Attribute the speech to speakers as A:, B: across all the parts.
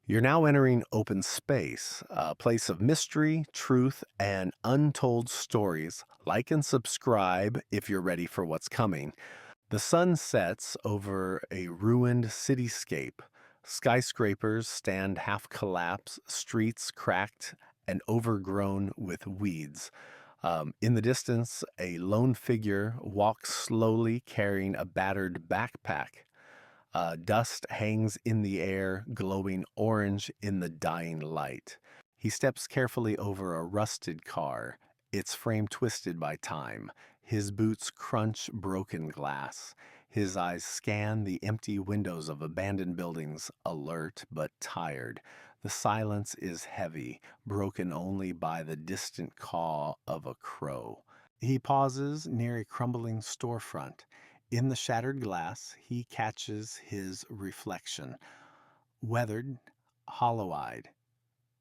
A: You're now entering open space, a place of mystery, truth, and untold stories. Like and subscribe if you're ready for what's coming. The sun sets over a ruined cityscape. Skyscrapers stand half collapsed, streets cracked and overgrown with weeds. In the distance, a lone figure walks slowly carrying a battered backpack. Dust hangs in the air, glowing orange in the dying light. He steps carefully over a rusted car, its frame twisted by time. His boots crunch broken glass. His eyes scan the empty windows of abandoned buildings, alert but tired. The silence is heavy, broken only by the distant caw of a crow. He pauses near a crumbling storefront. In the shattered glass, he catches his reflection, weathered, hollow eyed.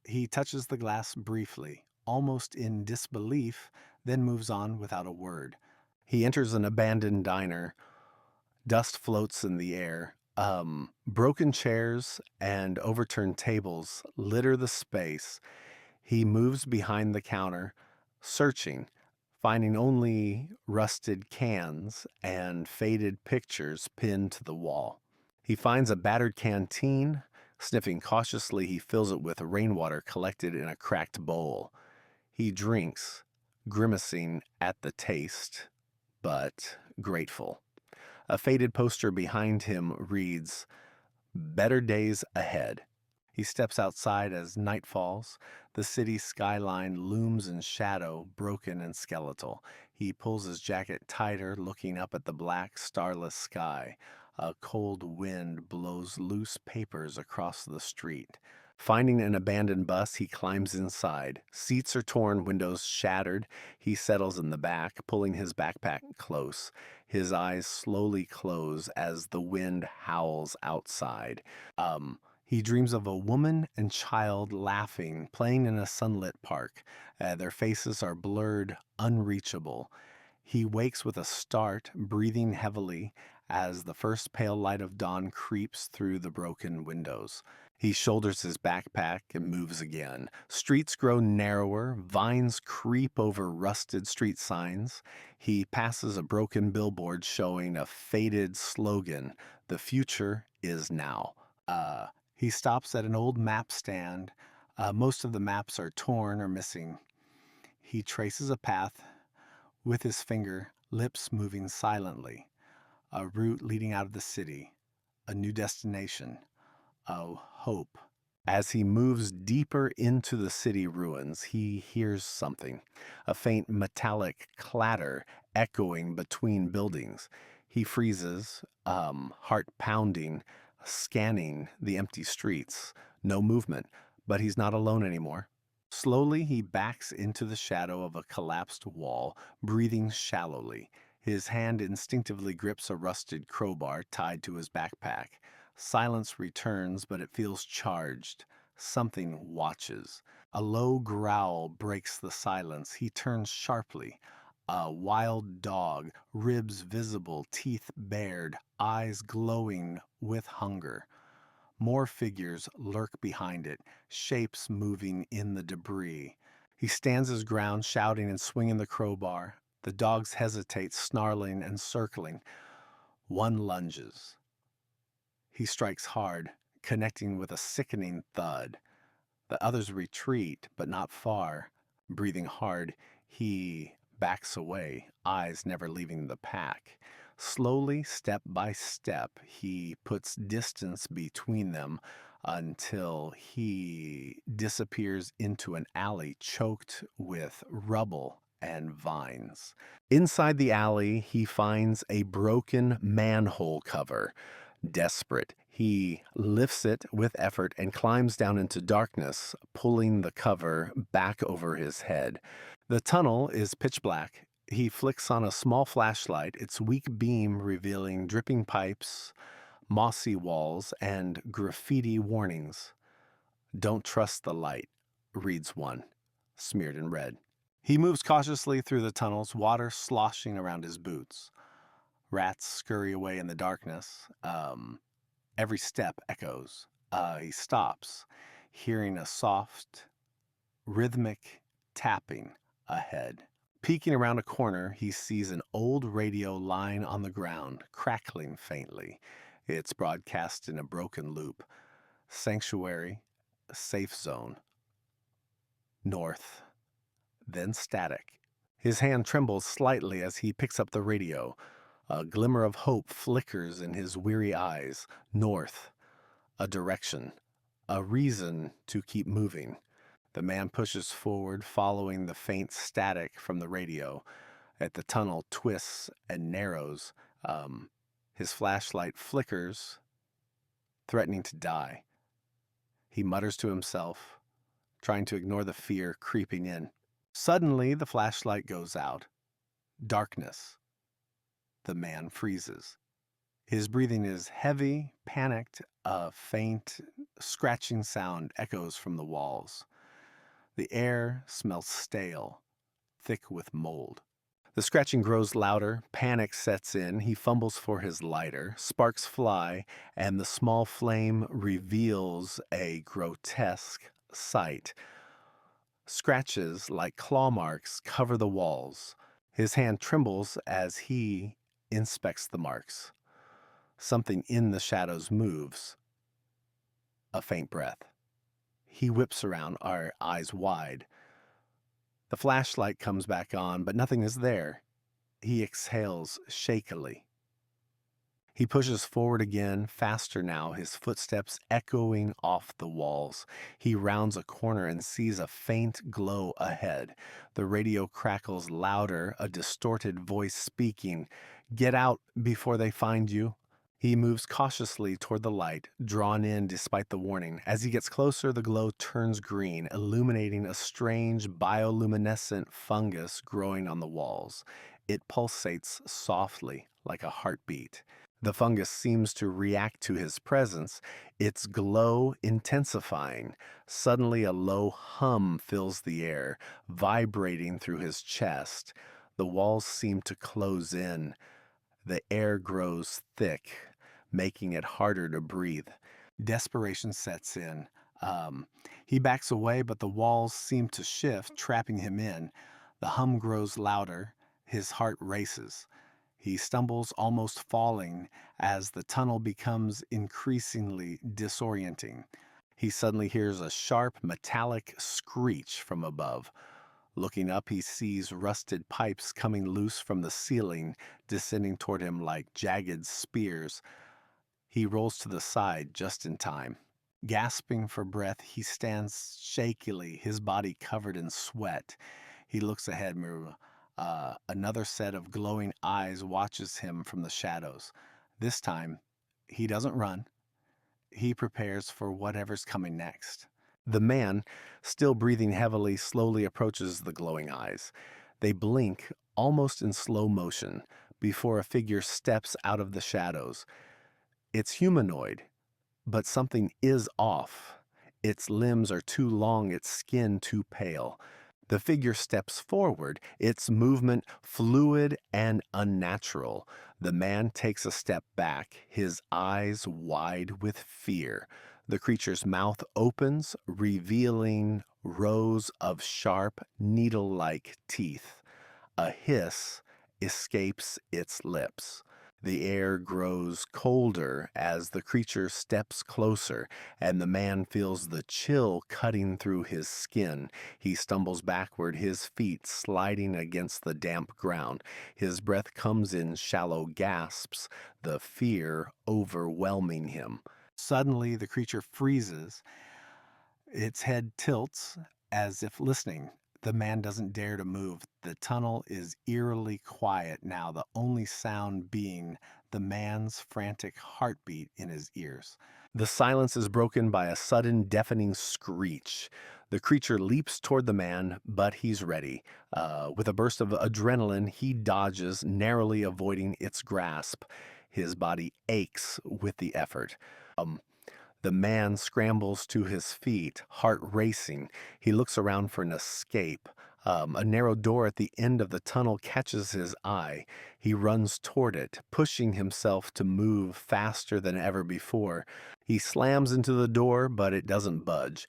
A: He touches the glass briefly, almost in disbelief, then moves on without a word. He enters an abandoned diner. Dust floats in the air. Broken chairs and overturned tables litter the space. He moves behind the counter, searching, finding only rusted cans and faded pictures pinned to the wall. He finds a battered canteen. Sniffing cautiously, he fills it with rainwater collected in a cracked bowl. He drinks, grimacing at the taste, but grateful. A faded poster behind him reads, "Better days ahead." He steps outside as night falls. The city skyline looms in shadow, broken and skeletal. He pulls his jacket tighter, looking up at the black, starless sky. A cold wind blows loose papers across the street. Finding an abandoned bus, he climbs inside. Seats are torn, windows shattered. He settles in the back, pulling his backpack close. His eyes slowly close as the wind howls outside. He dreams of a woman and child laughing, playing in a sunlit park. Their faces are blurred, unreachable. He wakes with a start, breathing heavily as the first pale light of dawn creeps through the broken windows. He shoulders his backpack and moves again. Streets grow narrower, vines creep over rusted street signs. He passes a broken billboard showing a faded slogan, "The future is now." He stops at an old map stand. Most of the maps are torn or missing. He traces a path with his finger, lips moving silently. A route leading out of the city, a new destination, a hope. As he moves deeper into the city ruins, he hears something, a faint metallic clatter echoing between buildings. He freezes, heart pounding, scanning the empty streets. No movement, but he's not alone anymore. Slowly, he backs into the shadow of a collapsed wall, breathing shallowly. His hand instinctively grips a rusted crowbar tied to his backpack. Silence returns, but it feels charged. Something watches. A low growl breaks the silence. He turns sharply. A wild dog, ribs visible, teeth bared, eyes glowing with hunger. More figures lurk behind it, shapes moving in the debris. He stands his ground, shouting and swinging the crowbar. The dogs hesitate, snarling and circling. One lunges. He strikes hard, connecting with a sickening thud. The others retreat, but not far. Breathing hard, he backs away, eyes never leaving the pack. Slowly, step by step, he puts distance between them until he disappears into an alley choked with rubble and vines. Inside the alley, he finds a broken manhole cover. Desperate, he lifts it with effort and climbs down into darkness, pulling the cover back over his head. The tunnel is pitch black. He flicks on a small flashlight, its weak beam revealing dripping pipes, mossy walls, and graffiti warnings. "Don't trust the light," reads one, smeared in red. He moves cautiously through the tunnels, water sloshing around his boots. Rats scurry away in the darkness. Every step echoes. He stops. hearing a soft, rhythmic tapping ahead. Peeking around a corner, he sees an old radio lying on the ground, crackling faintly. It's broadcast in a broken loop. Sanctuary, safe zone. North, then static. His hand trembles slightly as he picks up the radio. A glimmer of hope flickers in his weary eyes. North, a direction, a reason to keep moving. The man pushes forward, following the faint static from the radio. As the tunnel twists and narrows, his flashlight flickers, threatening to die. He mutters to himself, trying to ignore the fear creeping in. Suddenly, the flashlight goes out. Darkness. The man freezes. His breathing is heavy, panicked. A faint, scratching sound echoes from the walls. The air smells stale, thick with mold. The scratching grows louder, panic sets in, he fumbles for his lighter, sparks fly, and the small flame reveals a grotesque sight. Scratches like claw marks cover the walls. His hand trembles as he inspects the marks. Something in the shadows moves. A faint breath. He whips around, our eyes wide. The flashlight comes back on, but nothing is there. He exhales shakily. He pushes forward again, faster now, his footsteps echoing off the walls. He rounds a corner and sees a faint glow ahead. The radio crackles louder, a distorted voice speaking. "Get out before they find you." He moves cautiously toward the light, drawn in despite the warning. As he gets closer, the glow turns green, illuminating a strange bioluminescent fungus growing on the walls. It pulsates softly, like a heartbeat. The fungus seems to react to his presence, its glow intensifying. Suddenly, a low hum fills the air, vibrating through his chest. The walls seem to close in. The air grows thick, making it harder to breathe. Desperation sets in. He backs away, but the walls seem to shift, trapping him in. The hum grows louder. His heart races. He stumbles, almost falling, as the tunnel becomes increasingly disorienting. He suddenly hears a sharp, metallic screech from above. Looking up, he sees rusted pipes coming loose from the ceiling, descending toward him like jagged spears. He rolls to the side just in time. Gasping for breath, he stands shakily, his body covered in sweat. He looks ahead. Another set of glowing eyes watches him from the shadows. This time, he doesn't run. He prepares for whatever's coming next. The man, still breathing heavily, slowly approaches the glowing eyes. They blink, almost in slow motion, before a figure steps out of the shadows. It's humanoid, but something is off. Its limbs are too long, its skin too pale. The figure steps forward, its movement fluid and unnatural. The man takes a step back, his eyes wide with fear. The creature's mouth opens, revealing rows of sharp, needle-like teeth. A hiss escapes its lips. The air grows colder as the creature steps closer, and the man feels the chill cutting through his skin. He stumbles backward, his feet sliding against the damp ground. His breath comes in shallow gasps, the fear overwhelming him. Suddenly, the creature freezes. Its head tilts as if listening. The man doesn't dare to move. The tunnel is eerily quiet now, the only sound being the man's frantic heartbeat in his ears. The silence is broken by a sudden, deafening screech. The creature leaps toward the man, but he's ready. With a burst of adrenaline, he dodges, narrowly avoiding its grasp. His body aches with the effort. The man scrambles to his feet, heart racing. He looks around for an escape. A narrow door at the end of the tunnel catches his eye. He runs toward it, pushing himself to move faster than ever before. He slams into the door, but it doesn't budge.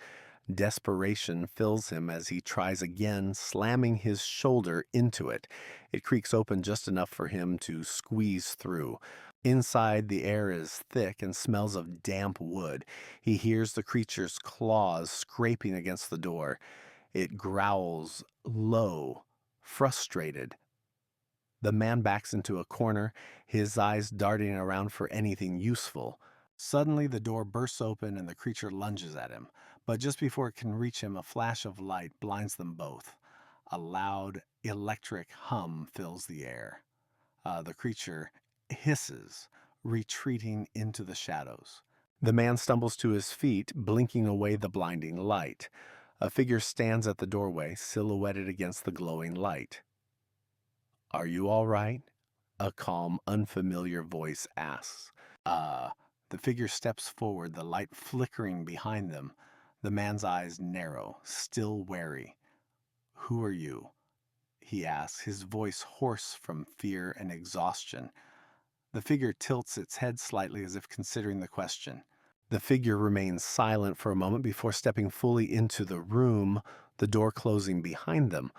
A: Desperation fills him as he tries again, slamming his shoulder into it. It creaks open just enough for him to squeeze through. Inside, the air is thick and smells of damp wood. He hears the creature's claws scraping against the door. It growls low, frustrated. The man backs into a corner, his eyes darting around for anything useful. Suddenly, the door bursts open and the creature lunges at him. But just before it can reach him, a flash of light blinds them both. A loud, electric hum fills the air. The creature hisses, retreating into the shadows. The man stumbles to his feet, blinking away the blinding light. A figure stands at the doorway, silhouetted against the glowing light. "Are you all right?" A calm, unfamiliar voice asks. The figure steps forward, the light flickering behind them. The man's eyes narrow, still wary. "Who are you?" he asks, his voice hoarse from fear and exhaustion. The figure tilts its head slightly as if considering the question. The figure remains silent for a moment before stepping fully into the room, the door closing behind them.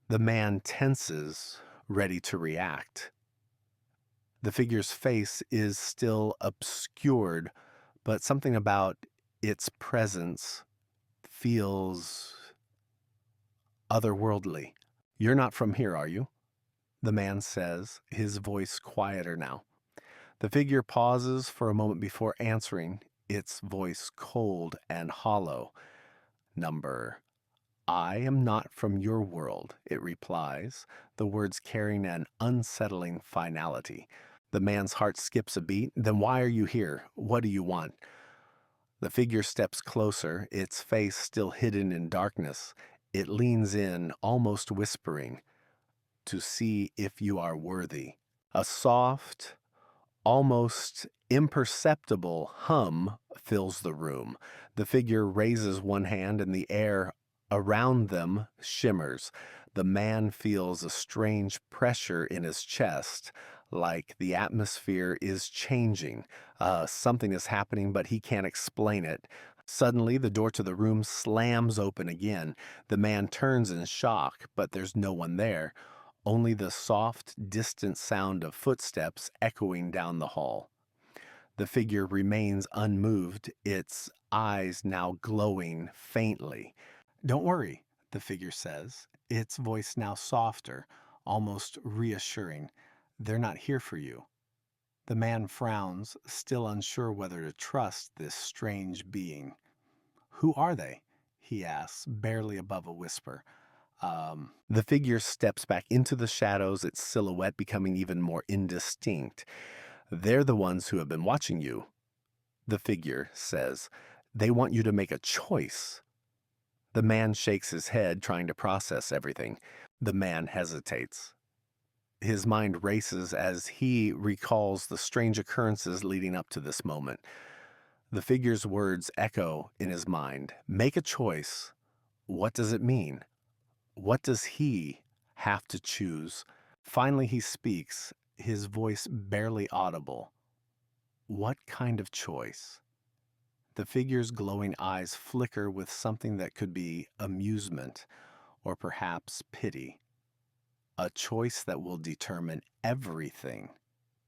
A: The man tenses, ready to react. The figure's face is still obscured, but something about its presence feels otherworldly. "You're not from here, are you?" the man says, his voice quieter now. The figure pauses for a moment before answering, its voice cold and hollow. "Number, I am not from your world," it replies, the words carrying an unsettling finality. The man's heart skips a beat. "Then why are you here? What do you want?" The figure steps closer, its face still hidden in darkness. It leans in, almost whispering, "To see if you are worthy." A soft, almost imperceptible hum fills the room. The figure raises one hand and the air around them shimmers. The man feels a strange pressure in his chest, like the atmosphere is changing. Something is happening, but he can't explain it. Suddenly, the door to the room slams open again. The man turns in shock, but there's no one there. Only the soft, distant sound of footsteps echoing down the hall. The figure remains unmoved, its eyes now glowing faintly. "Don't worry," the figure says, its voice now softer, almost reassuring. "They're not here for you." The man frowns, still unsure whether to trust this strange being. "Who are they?" he asks, barely above a whisper. The figure steps back into the shadows, its silhouette becoming even more indistinct. "They're the ones who have been watching you," the figure says. "They want you to make a choice." The man shakes his head, trying to process everything. The man hesitates. His mind races as he recalls the strange occurrences leading up to this moment. The figure's words echo in his mind. Make a choice. What does it mean? What does he have to choose? Finally, he speaks, his voice barely audible. "What kind of choice?" The figure's glowing eyes flicker with something that could be amusement or perhaps pity. "A choice that will determine everything,"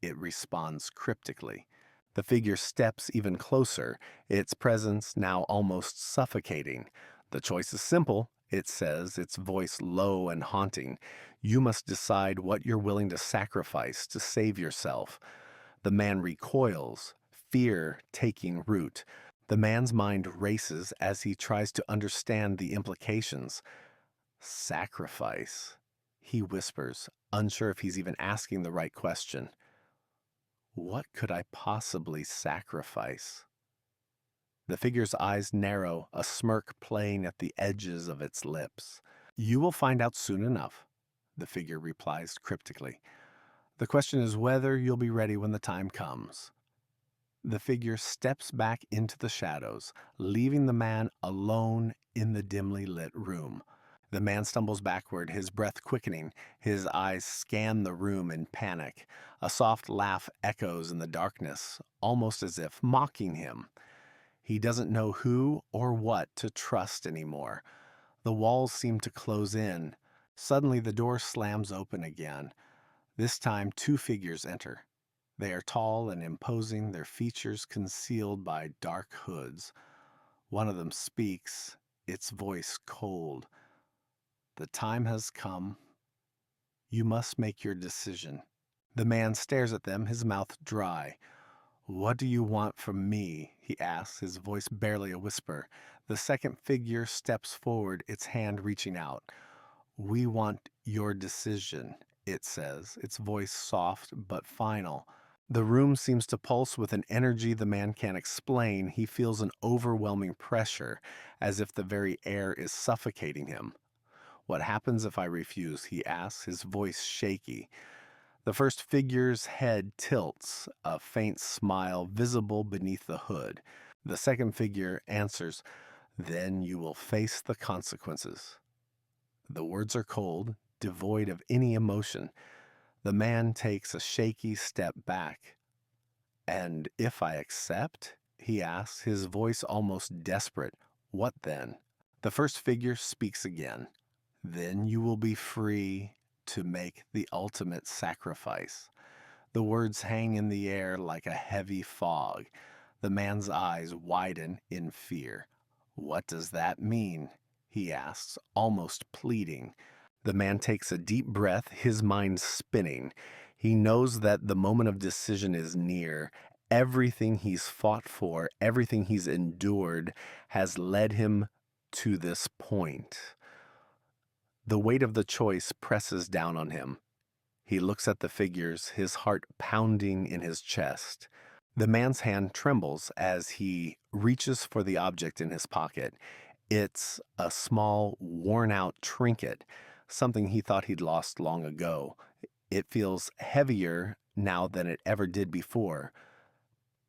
A: it responds cryptically. The figure steps even closer, its presence now almost suffocating. "The choice is simple," it says, its voice low and haunting. "You must decide what you're willing to sacrifice to save yourself." The man recoils, fear taking root. The man's mind races as he tries to understand the implications. "Sacrifice," he whispers, unsure if he's even asking the right question. "What could I possibly sacrifice?" The figure's eyes narrow, a smirk playing at the edges of its lips. "You will find out soon enough," the figure replies cryptically. "The question is whether you'll be ready when the time comes." The figure steps back into the shadows, leaving the man alone in the dimly lit room. The man stumbles backward, his breath quickening. His eyes scan the room in panic. A soft laugh echoes in the darkness, almost as if mocking him. He doesn't know who or what to trust anymore. The walls seem to close in. Suddenly, the door slams open again. This time, two figures enter. They are tall and imposing, their features concealed by dark hoods. One of them speaks, its voice cold. The time has come. You must make your decision. The man stares at them, his mouth dry. What do you want from me? He asks, his voice barely a whisper. The second figure steps forward, its hand reaching out. We want your decision, it says, its voice soft but final. The room seems to pulse with an energy the man can't explain. He feels an overwhelming pressure, as if the very air is suffocating him. What happens if I refuse? He asks, his voice shaky. The first figure's head tilts, a faint smile visible beneath the hood. The second figure answers, Then you will face the consequences. The words are cold, devoid of any emotion. The man takes a shaky step back. And if I accept? He asks, his voice almost desperate. What then? The first figure speaks again. Then you will be free to make the ultimate sacrifice. The words hang in the air like a heavy fog. The man's eyes widen in fear. What does that mean? He asks, almost pleading. The man takes a deep breath, his mind spinning. He knows that the moment of decision is near. Everything he's fought for, everything he's endured, has led him to this point. The weight of the choice presses down on him. He looks at the figures, his heart pounding in his chest. The man's hand trembles as he reaches for the object in his pocket. It's a small, worn-out trinket, something he thought he'd lost long ago. It feels heavier now than it ever did before.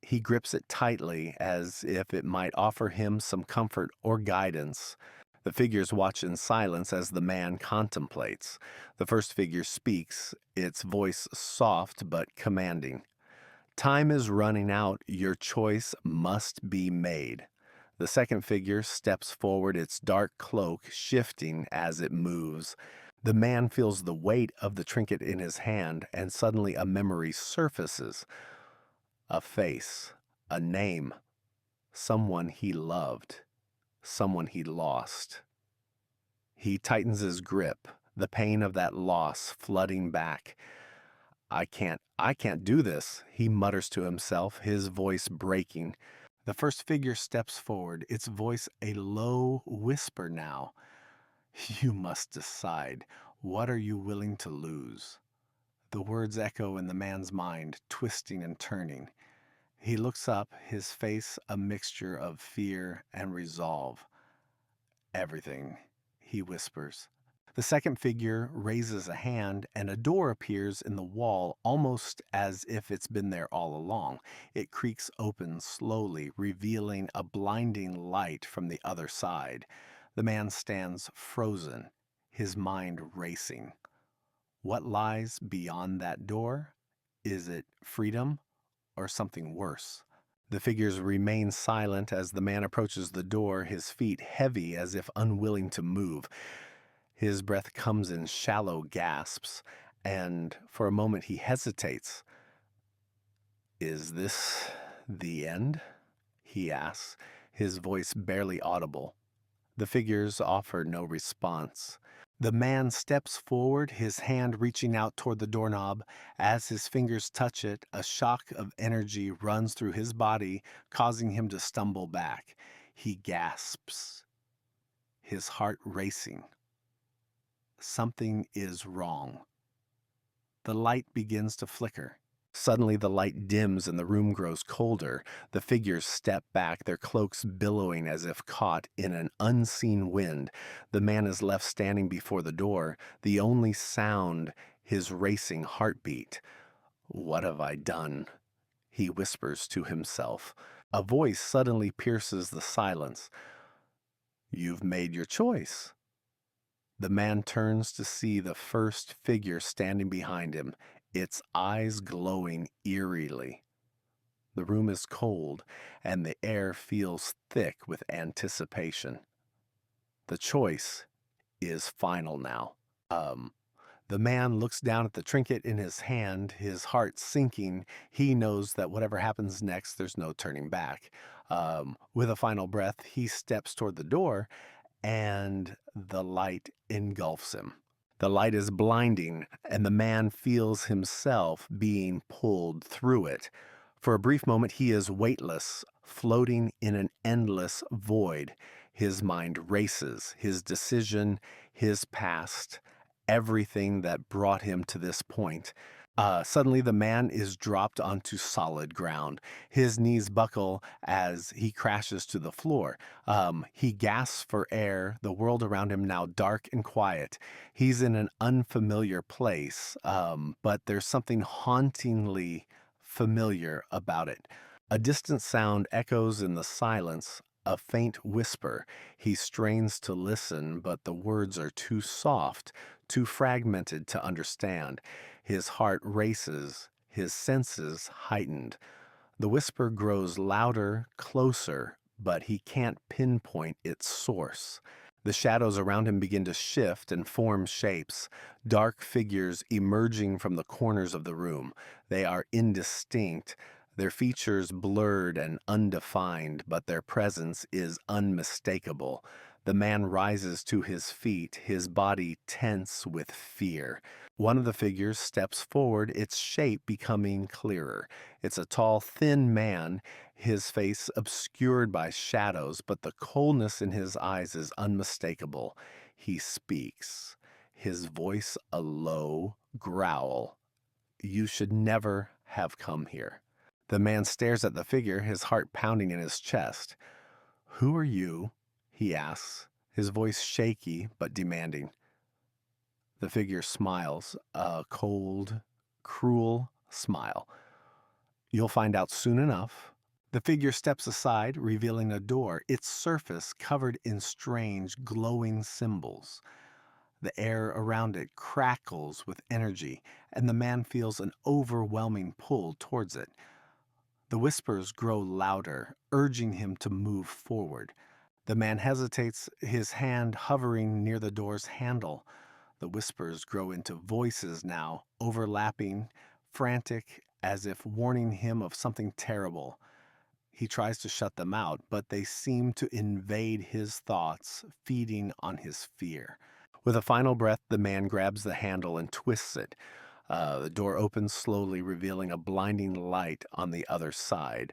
A: He grips it tightly as if it might offer him some comfort or guidance. The figures watch in silence as the man contemplates. The first figure speaks, its voice soft but commanding. Time is running out. Your choice must be made. The second figure steps forward, its dark cloak shifting as it moves. The man feels the weight of the trinket in his hand, and suddenly a memory surfaces. A face, a name, someone he loved, someone he lost. He tightens his grip, the pain of that loss flooding back. I can't do this, he mutters to himself, his voice breaking. The first figure steps forward, its voice a low whisper now. You must decide. What are you willing to lose? The words echo in the man's mind, twisting and turning. He looks up, his face a mixture of fear and resolve. Everything, he whispers. The second figure raises a hand, and a door appears in the wall, almost as if it's been there all along. It creaks open slowly, revealing a blinding light from the other side. The man stands frozen, his mind racing. What lies beyond that door? Is it freedom or something worse? The figures remain silent as the man approaches the door, his feet heavy as if unwilling to move. His breath comes in shallow gasps, and for a moment he hesitates. Is this the end? He asks, his voice barely audible. The figures offer no response. The man steps forward, his hand reaching out toward the doorknob. As his fingers touch it, a shock of energy runs through his body, causing him to stumble back. He gasps, his heart racing. Something is wrong. The light begins to flicker. Suddenly the light dims and the room grows colder. The figures step back, their cloaks billowing as if caught in an unseen wind. The man is left standing before the door, the only sound his racing heartbeat. What have I done? He whispers to himself. A voice suddenly pierces the silence. You've made your choice. The man turns to see the first figure standing behind him, its eyes glowing eerily. The room is cold, and the air feels thick with anticipation. The choice is final now. Um, the man looks down at the trinket in his hand, his heart sinking. He knows that whatever happens next, there's no turning back. With a final breath, he steps toward the door, and the light engulfs him. The light is blinding, and the man feels himself being pulled through it. For a brief moment, he is weightless, floating in an endless void. His mind races, his decision, his past, everything that brought him to this point. Suddenly, the man is dropped onto solid ground. His knees buckle as he crashes to the floor. He gasps for air, the world around him now dark and quiet. He's in an unfamiliar place, but there's something hauntingly familiar about it. A distant sound echoes in the silence, a faint whisper. He strains to listen, but the words are too soft, too fragmented to understand. His heart races, his senses heightened. The whisper grows louder, closer, but he can't pinpoint its source. The shadows around him begin to shift and form shapes, dark figures emerging from the corners of the room. They are indistinct, their features blurred and undefined, but their presence is unmistakable. The man rises to his feet, his body tense with fear. One of the figures steps forward, its shape becoming clearer. It's a tall, thin man, his face obscured by shadows, but the coldness in his eyes is unmistakable. He speaks, his voice a low growl. "You should never have come here." The man stares at the figure, his heart pounding in his chest. "Who are you?" he asks, his voice shaky but demanding. The figure smiles, a cold, cruel smile. "You'll find out soon enough." The figure steps aside, revealing a door, its surface covered in strange, glowing symbols. The air around it crackles with energy, and the man feels an overwhelming pull towards it. The whispers grow louder, urging him to move forward. The man hesitates, his hand hovering near the door's handle. The whispers grow into voices now, overlapping, frantic, as if warning him of something terrible. He tries to shut them out, but they seem to invade his thoughts, feeding on his fear. With a final breath, the man grabs the handle and twists it. The door opens slowly, revealing a blinding light on the other side.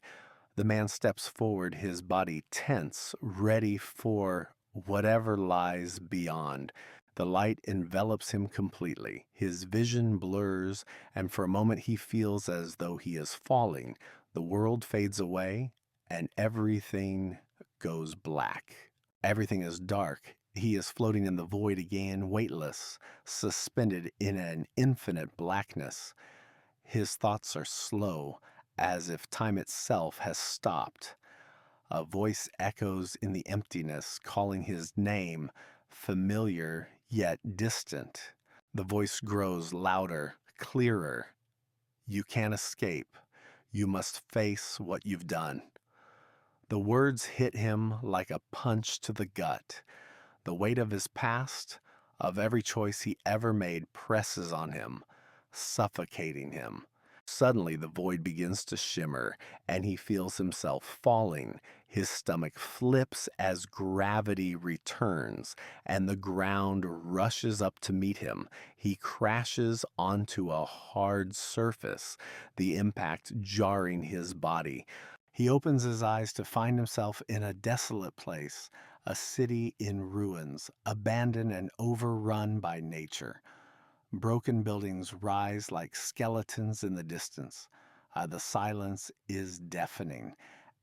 A: The man steps forward, his body tense, ready for whatever lies beyond. The light envelops him completely. His vision blurs, and for a moment he feels as though he is falling. The world fades away, and everything goes black. Everything is dark. He is floating in the void again, weightless, suspended in an infinite blackness. His thoughts are slow, as if time itself has stopped. A voice echoes in the emptiness, calling his name, familiar yet distant. The voice grows louder, clearer. "You can't escape. You must face what you've done." The words hit him like a punch to the gut. The weight of his past, of every choice he ever made, presses on him, suffocating him. Suddenly, the void begins to shimmer, and he feels himself falling. His stomach flips as gravity returns, and the ground rushes up to meet him. He crashes onto a hard surface, the impact jarring his body. He opens his eyes to find himself in a desolate place, a city in ruins, abandoned and overrun by nature. Broken buildings rise like skeletons in the distance. The silence is deafening,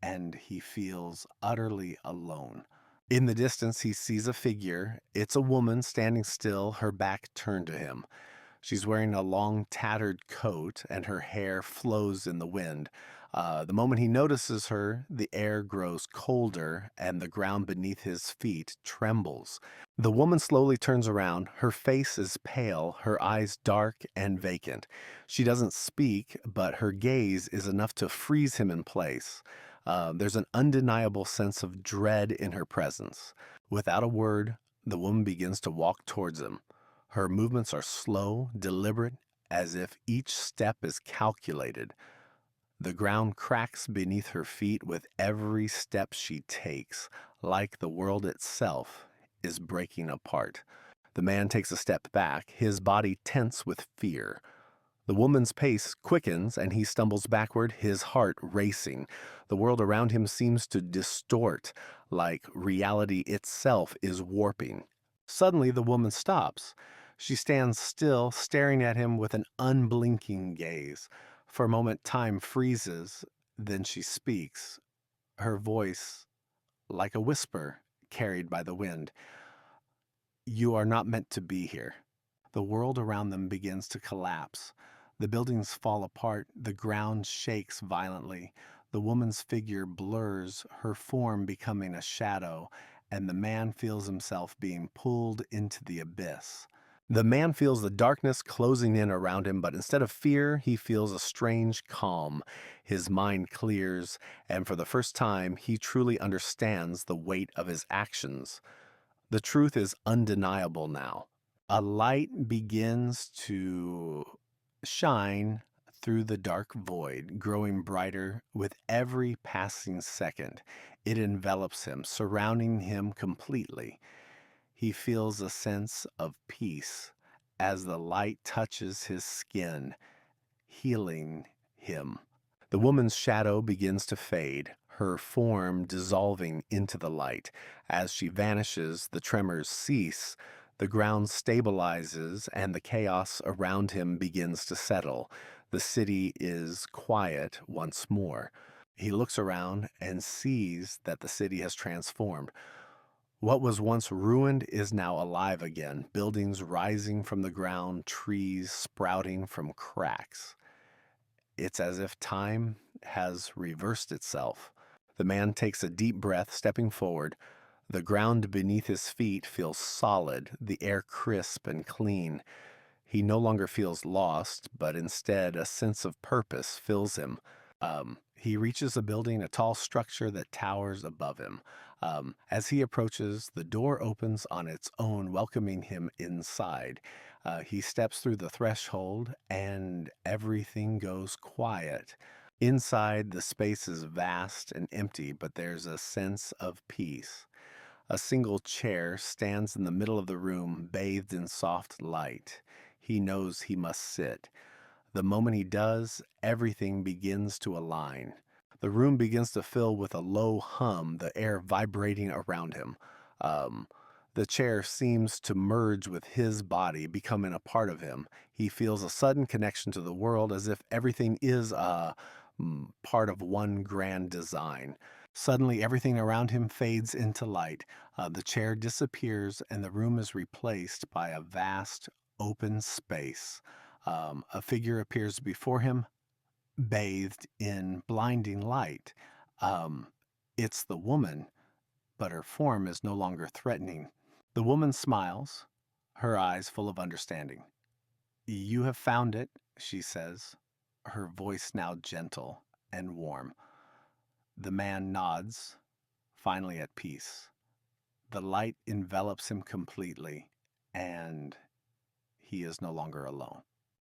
A: and he feels utterly alone. In the distance, he sees a figure. It's a woman standing still, her back turned to him. She's wearing a long, tattered coat, and her hair flows in the wind. The moment he notices her, the air grows colder and the ground beneath his feet trembles. The woman slowly turns around. Her face is pale, her eyes dark and vacant. She doesn't speak, but her gaze is enough to freeze him in place. There's an undeniable sense of dread in her presence. Without a word, the woman begins to walk towards him. Her movements are slow, deliberate, as if each step is calculated. The ground cracks beneath her feet with every step she takes, like the world itself is breaking apart. The man takes a step back, his body tense with fear. The woman's pace quickens and he stumbles backward, his heart racing. The world around him seems to distort, like reality itself is warping. Suddenly, the woman stops. She stands still, staring at him with an unblinking gaze. For a moment, time freezes. Then she speaks, her voice like a whisper carried by the wind. You are not meant to be here. The world around them begins to collapse. The buildings fall apart, the ground shakes violently. The woman's figure blurs, her form becoming a shadow, and the man feels himself being pulled into the abyss. The man feels the darkness closing in around him, but instead of fear, he feels a strange calm. His mind clears, and for the first time, he truly understands the weight of his actions. The truth is undeniable now. A light begins to shine through the dark void, growing brighter with every passing second. It envelops him, surrounding him completely. He feels a sense of peace as the light touches his skin, healing him. The woman's shadow begins to fade, her form dissolving into the light. As she vanishes, the tremors cease, the ground stabilizes, and the chaos around him begins to settle. The city is quiet once more. He looks around and sees that the city has transformed. What was once ruined is now alive again, buildings rising from the ground, trees sprouting from cracks. It's as if time has reversed itself. The man takes a deep breath, stepping forward. The ground beneath his feet feels solid, the air crisp and clean. He no longer feels lost, but instead a sense of purpose fills him. He reaches a building, a tall structure that towers above him. As he approaches, the door opens on its own, welcoming him inside. He steps through the threshold, and everything goes quiet. Inside, the space is vast and empty, but there's a sense of peace. A single chair stands in the middle of the room, bathed in soft light. He knows he must sit. The moment he does, everything begins to align. The room begins to fill with a low hum, the air vibrating around him. Um, the chair seems to merge with his body, becoming a part of him. He feels a sudden connection to the world, as if everything is part of one grand design. Suddenly, everything around him fades into light. The chair disappears, and the room is replaced by a vast, open space. A figure appears before him, bathed in blinding light. Um, it's the woman, but her form is no longer threatening. The woman smiles, her eyes full of understanding. You have found it, she says, her voice now gentle and warm. The man nods, finally at peace. The light envelops him completely, and he is no longer alone.